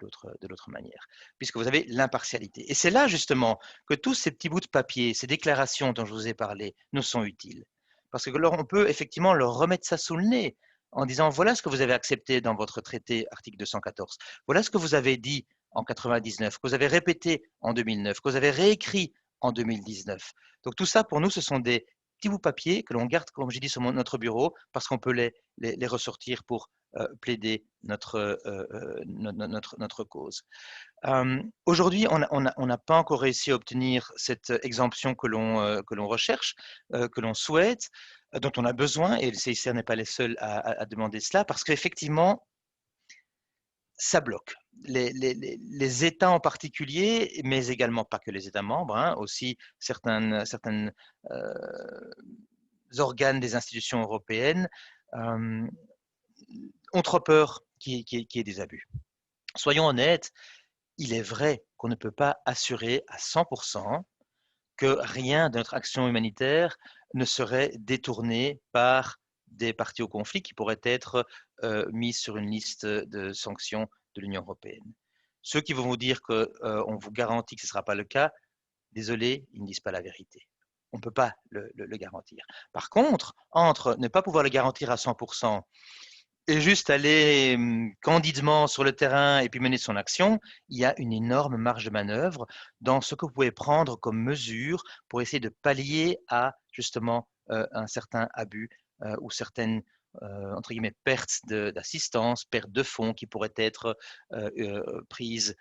l'autre manière, puisque vous avez l'impartialité. Et c'est là justement que tous ces petits bouts de papier, ces déclarations dont je vous ai parlé, nous sont utiles. Parce que on peut effectivement leur remettre ça sous le nez en disant voilà ce que vous avez accepté dans votre traité, article 214. Voilà ce que vous avez dit en 99, que vous avez répété en 2009, que vous avez réécrit en 2019. Donc tout ça, pour nous, ce sont des petits bouts de papier que l'on garde, comme j'ai dit, sur notre bureau, parce qu'on peut les ressortir pour plaider notre cause. Aujourd'hui, on n'a pas encore réussi à obtenir cette exemption que l'on recherche, que l'on souhaite, dont on a besoin, et le CICR n'est pas les seuls à demander cela, parce qu'effectivement, ça bloque. Les États en particulier, mais également pas que les États membres, hein, aussi certains organes des institutions européennes ont trop peur qu'il y ait des abus. Soyons honnêtes, il est vrai qu'on ne peut pas assurer à 100% que rien de notre action humanitaire ne serait détourné par des parties au conflit qui pourraient être mis sur une liste de sanctions de l'Union européenne. Ceux qui vont vous dire qu'on vous garantit que ce ne sera pas le cas, désolé, ils ne disent pas la vérité. On ne peut pas le garantir. Par contre, entre ne pas pouvoir le garantir à 100% et juste aller candidement sur le terrain et puis mener son action, il y a une énorme marge de manœuvre dans ce que vous pouvez prendre comme mesure pour essayer de pallier à justement un certain abus ou certaines entre guillemets pertes d'assistance, pertes de fonds qui pourraient être prises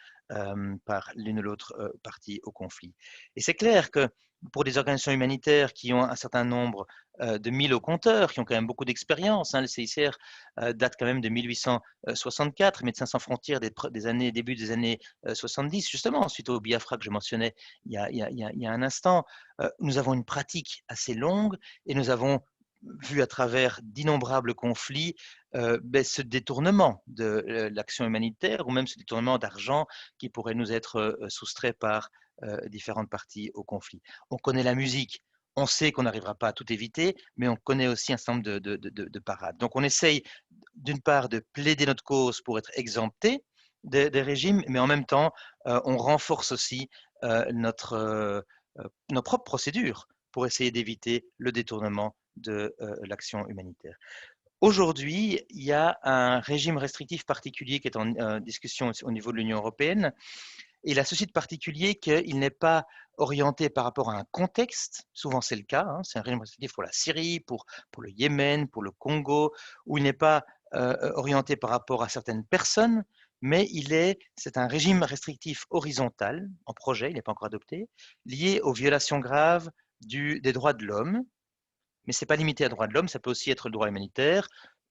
par l'une ou l'autre partie au conflit. Et c'est clair que pour des organisations humanitaires qui ont un certain nombre de mille au compteur, qui ont quand même beaucoup d'expérience, hein, le CICR date quand même de 1864, Médecins sans frontières début des années 70, justement, suite au Biafra que je mentionnais il y a un instant. Nous avons une pratique assez longue et nous avons vu à travers d'innombrables conflits ce détournement de l'action humanitaire ou même ce détournement d'argent qui pourrait nous être soustrait par différentes parties au conflit. On connaît la musique, on sait qu'on n'arrivera pas à tout éviter, mais on connaît aussi un certain nombre de parades. Donc on essaye d'une part de plaider notre cause pour être exempté des régimes, mais en même temps, on renforce aussi nos propres procédures pour essayer d'éviter le détournement de l'action humanitaire. Aujourd'hui, il y a un régime restrictif particulier qui est en discussion au niveau de l'Union européenne. Et il a ceci de particulier qu'il n'est pas orienté par rapport à un contexte, souvent c'est le cas, hein, c'est un régime restrictif pour la Syrie, pour le Yémen, pour le Congo, où il n'est pas orienté par rapport à certaines personnes, mais c'est un régime restrictif horizontal, en projet, il n'est pas encore adopté, lié aux violations graves des droits de l'homme, mais ce n'est pas limité à droits de l'homme, ça peut aussi être le droit humanitaire,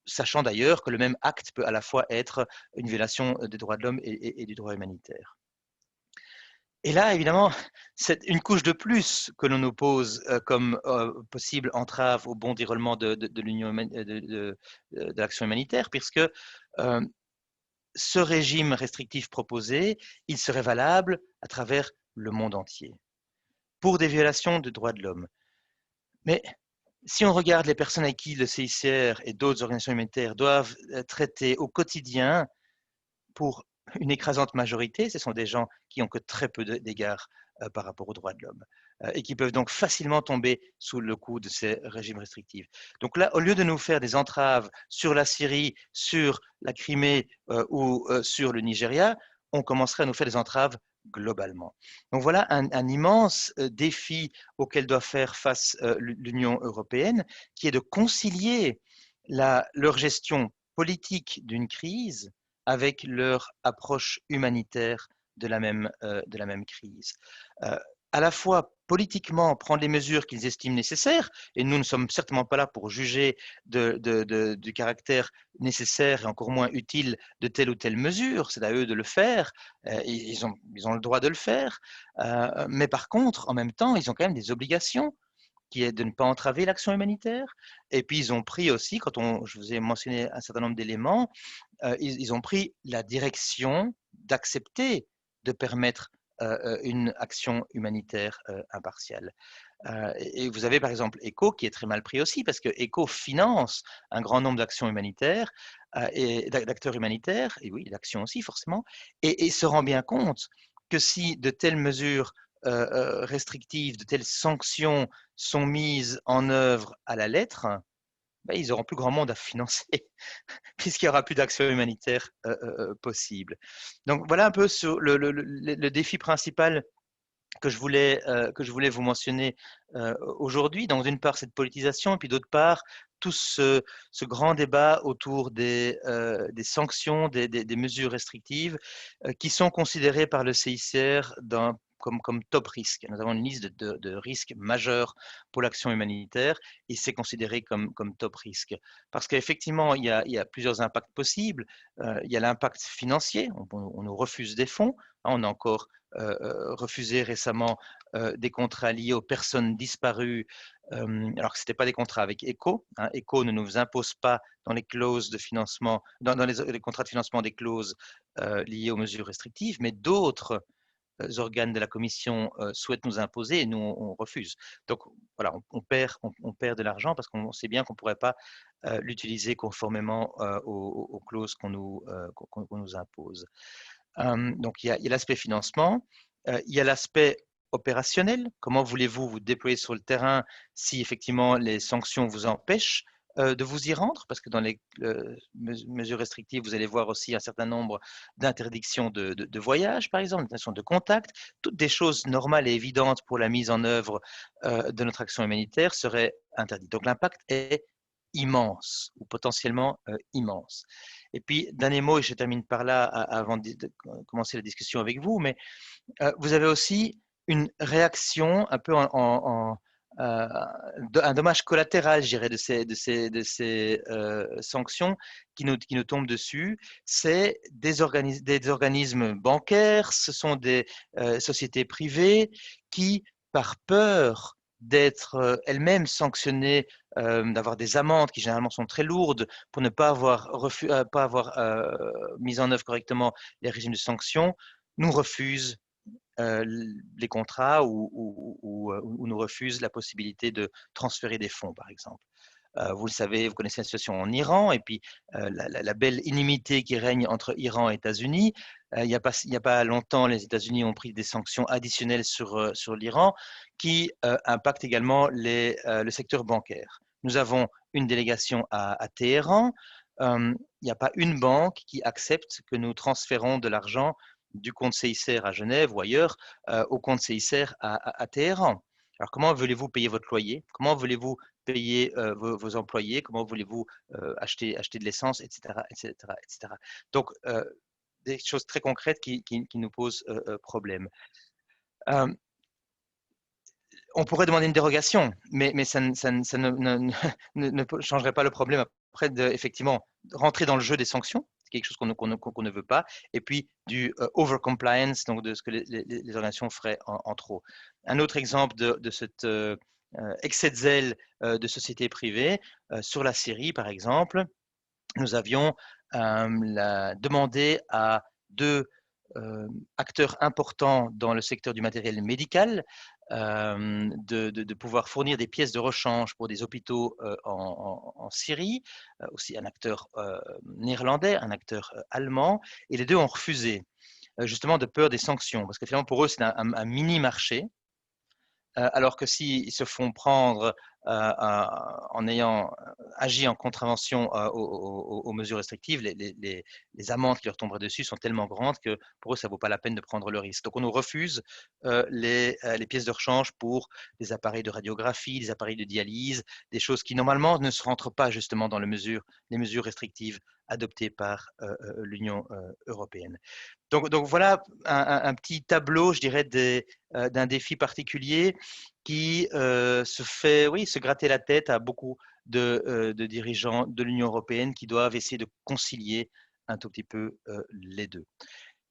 sachant d'ailleurs que le même acte peut à la fois être une violation des droits de l'homme et du droit humanitaire. Et là, évidemment, c'est une couche de plus que l'on nous pose comme possible entrave au bon déroulement de l'action humanitaire, puisque ce régime restrictif proposé, il serait valable à travers le monde entier, pour des violations de droits de l'homme. Mais si on regarde les personnes avec qui le CICR et d'autres organisations humanitaires doivent traiter au quotidien, pour une écrasante majorité, ce sont des gens qui n'ont que très peu d'égards par rapport aux droits de l'homme et qui peuvent donc facilement tomber sous le coup de ces régimes restrictifs. Donc là, au lieu de nous faire des entraves sur la Syrie, sur la Crimée ou sur le Nigeria, on commencerait à nous faire des entraves globalement. Donc voilà un immense défi auquel doit faire face l'Union européenne, qui est de concilier leur gestion politique d'une crise avec leur approche humanitaire de la même crise. À la fois politiquement prendre les mesures qu'ils estiment nécessaires, et nous ne sommes certainement pas là pour juger du caractère nécessaire et encore moins utile de telle ou telle mesure, c'est à eux de le faire, ils ont le droit de le faire, mais par contre, en même temps, ils ont quand même des obligations qui est de ne pas entraver l'action humanitaire. Et puis, ils ont pris aussi, je vous ai mentionné un certain nombre d'éléments, ils ont pris la direction d'accepter de permettre une action humanitaire impartiale. Et vous avez par exemple ECHO qui est très mal pris aussi parce que ECHO finance un grand nombre d'actions humanitaires et d'acteurs humanitaires, et oui, d'actions aussi forcément, et se rend bien compte que si de telles mesures restrictives, de telles sanctions sont mises en œuvre à la lettre, ben, ils n'auront plus grand monde à financer puisqu'il n'y aura plus d'action humanitaire possible. Donc voilà un peu sur le défi principal que je voulais vous mentionner aujourd'hui. Donc d'une part cette politisation et puis d'autre part tout ce grand débat autour des sanctions, des mesures restrictives qui sont considérées par le CICR comme top risque. Nous avons une liste de risques majeurs pour l'action humanitaire et c'est considéré comme top risque. Parce qu'effectivement, il y a plusieurs impacts possibles. Il y a l'impact financier, on nous refuse des fonds. On a encore refusé récemment des contrats liés aux personnes disparues, alors que ce n'étaient pas des contrats avec ECHO. ECHO ne nous impose pas dans les clauses de financement, dans les contrats de financement des clauses liées aux mesures restrictives, mais d'autres organes de la Commission souhaitent nous imposer et nous, on refuse. Donc voilà, on perd de l'argent parce qu'on sait bien qu'on ne pourrait pas l'utiliser conformément aux clauses qu'on nous impose. Donc il y a l'aspect financement, il y a l'aspect opérationnel. Comment voulez-vous vous déployer sur le terrain si effectivement les sanctions vous empêchent de vous y rendre? Parce que dans les mesures restrictives, vous allez voir aussi un certain nombre d'interdictions de voyage, par exemple, d'interdictions de contact. Toutes des choses normales et évidentes pour la mise en œuvre de notre action humanitaire seraient interdites. Donc l'impact est immense ou potentiellement immense. Et puis, dernier mot, et je termine par là avant de commencer la discussion avec vous, mais vous avez aussi une réaction un peu un dommage collatéral, je dirais, de ces sanctions qui nous tombent dessus. C'est des organismes bancaires, ce sont des sociétés privées qui, par peur d'être elles-mêmes sanctionnées, d'avoir des amendes qui généralement sont très lourdes pour ne pas avoir, mis en œuvre correctement les régimes de sanctions, nous refusent les contrats ou nous refusent la possibilité de transférer des fonds, par exemple. Vous le savez, vous connaissez la situation en Iran et puis la belle inimité qui règne entre Iran et États-Unis. Il n'y a pas longtemps, les États-Unis ont pris des sanctions additionnelles sur l'Iran qui impactent également le secteur bancaire. Nous avons une délégation à Téhéran. Il n'y a pas une banque qui accepte que nous transférons de l'argent du compte CICR à Genève ou ailleurs au compte CICR à Téhéran. Alors, comment voulez-vous payer votre loyer? Comment voulez-vous payer vos employés? Comment voulez-vous acheter de l'essence, etc., etc., etc. Donc, des choses très concrètes qui nous posent problème. On pourrait demander une dérogation, mais ça ne changerait pas le problème après effectivement rentrer dans le jeu des sanctions, c'est quelque chose qu'on ne veut pas, et puis du over-compliance, donc de ce que les organisations feraient en trop. Un autre exemple de cet excès de zèle de sociétés privées, sur la Syrie par exemple, nous avions demandé à deux acteurs importants dans le secteur du matériel médical de pouvoir fournir des pièces de rechange pour des hôpitaux en Syrie, aussi un acteur néerlandais, un acteur allemand, et les deux ont refusé, justement de peur des sanctions, parce que finalement pour eux c'est un mini-marché, alors que s'ils se font prendre en ayant agi en contravention aux mesures restrictives, les amendes qui leur tomberaient dessus sont tellement grandes que pour eux, ça ne vaut pas la peine de prendre le risque. Donc, on nous refuse les pièces de rechange pour des appareils de radiographie, des appareils de dialyse, des choses qui normalement ne se rentrent pas justement dans les mesures restrictives adoptées par l'Union européenne. Donc voilà un petit tableau, je dirais, d'un défi particulier qui se gratter la tête à beaucoup de dirigeants de l'Union européenne qui doivent essayer de concilier un tout petit peu les deux.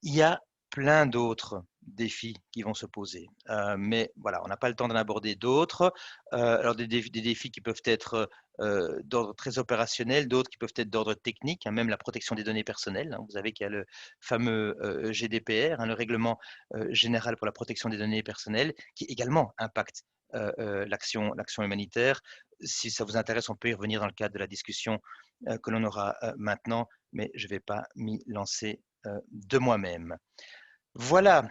Il y a plein d'autres défis qui vont se poser, mais voilà, on n'a pas le temps d'en aborder d'autres. Alors des défis qui peuvent être d'ordre très opérationnel, d'autres qui peuvent être d'ordre technique, même la protection des données personnelles. Vous savez qu'il y a le fameux GDPR, le Règlement général pour la protection des données personnelles, qui également impacte l'action humanitaire. Si ça vous intéresse, on peut y revenir dans le cadre de la discussion que l'on aura maintenant, mais je ne vais pas m'y lancer de moi-même. Voilà,